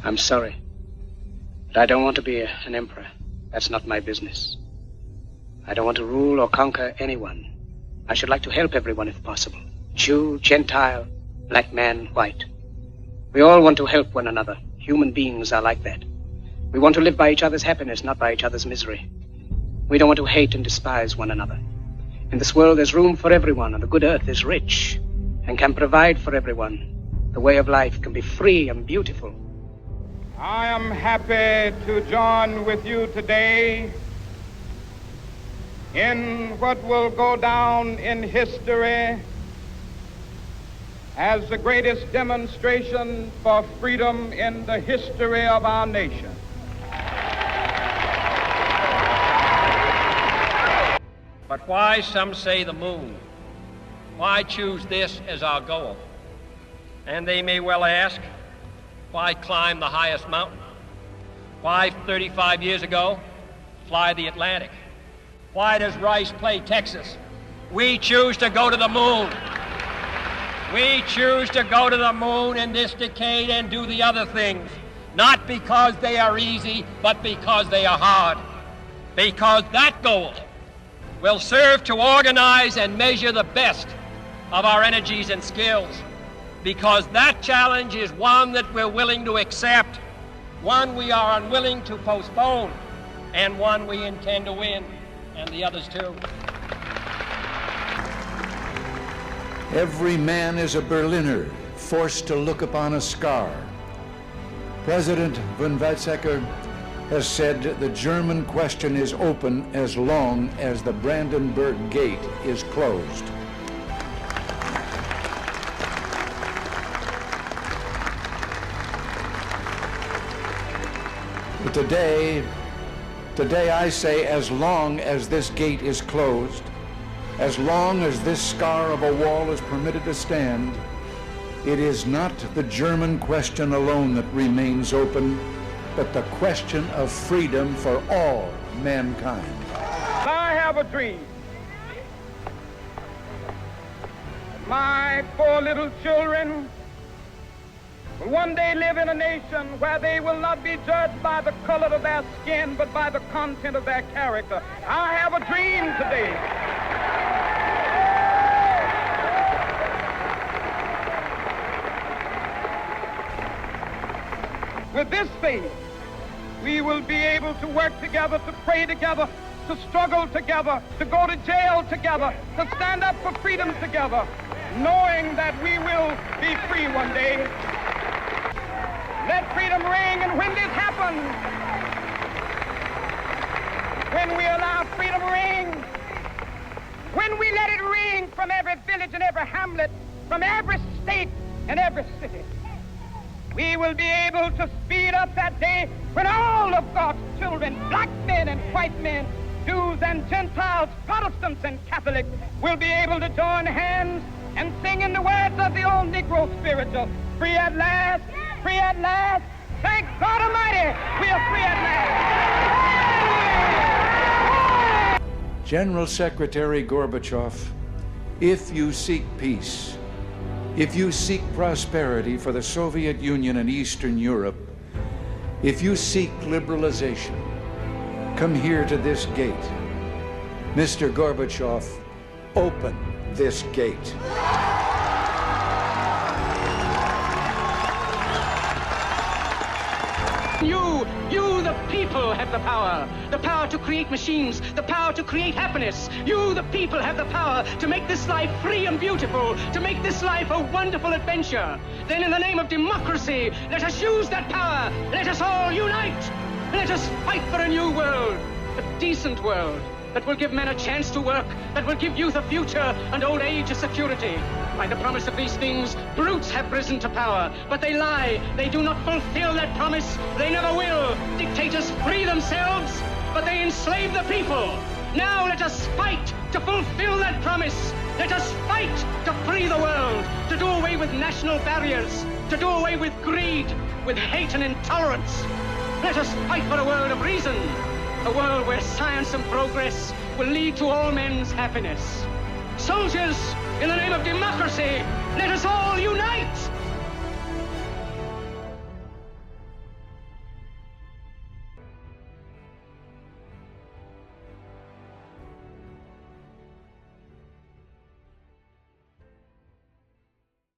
I'm sorry, but I don't want to be an emperor. That's not my business. I don't want to rule or conquer anyone. I should like to help everyone if possible. Jew, Gentile, black man, white. We all want to help one another. Human beings are like that. We want to live by each other's happiness, not by each other's misery. We don't want to hate and despise one another. In this world, there's room for everyone, and the good earth is rich and can provide for everyone. The way of life can be free and beautiful. I am happy to join with you today in what will go down in history as the greatest demonstration for freedom in the history of our nation. But why, some say, the moon? Why choose this as our goal? And they may well ask, why climb the highest mountain? Why, 35 years ago, fly the Atlantic? Why does Rice play Texas? We choose to go to the moon. We choose to go to the moon in this decade and do the other things, not because they are easy, but because they are hard. Because that goal will serve to organize and measure the best of our energies and skills. Because that challenge is one that we're willing to accept, one we are unwilling to postpone, and one we intend to win, and the others too. Every man is a Berliner, forced to look upon a scar. President von Weizsäcker has said the German question is open as long as the Brandenburg Gate is closed. But today I say, as long as this gate is closed, as long as this scar of a wall is permitted to stand, it is not the German question alone that remains open, but the question of freedom for all mankind. I have a dream. My 4 little children will one day live in a nation where they will not be judged by the color of their skin, but by the content of their character. I have a dream today. With this faith, we will be able to work together, to pray together, to struggle together, to go to jail together, to stand up for freedom together, knowing that we will be free one day. Let freedom ring, and when this happens, when we allow freedom to ring, when we let it ring from every village and every hamlet, from every state and every city, we will be able to speed up that day when all of God's children, black men and white men, Jews and Gentiles, Protestants and Catholics, will be able to join hands and sing in the words of the old Negro spiritual, free at last, free at last. Thank God Almighty, we are free at last. General Secretary Gorbachev, if you seek peace, if you seek prosperity for the Soviet Union and Eastern Europe, if you seek liberalization, come here to this gate. Mr. Gorbachev, open this gate. You, the people, have the power to create machines, the power to create happiness. You, the people, have the power to make this life free and beautiful, to make this life a wonderful adventure. Then in the name of democracy, let us use that power. Let us all unite. Let us fight for a new world, a decent world, that will give men a chance to work, that will give youth a future and old age a security. By the promise of these things, brutes have risen to power, but they lie. They do not fulfill that promise. They never will. Dictators free themselves, but they enslave the people. Now let us fight to fulfill that promise. Let us fight to free the world, to do away with national barriers, to do away with greed, with hate and intolerance. Let us fight for a world of reason, a world where science and progress will lead to all men's happiness. Soldiers, in the name of democracy, let us all unite!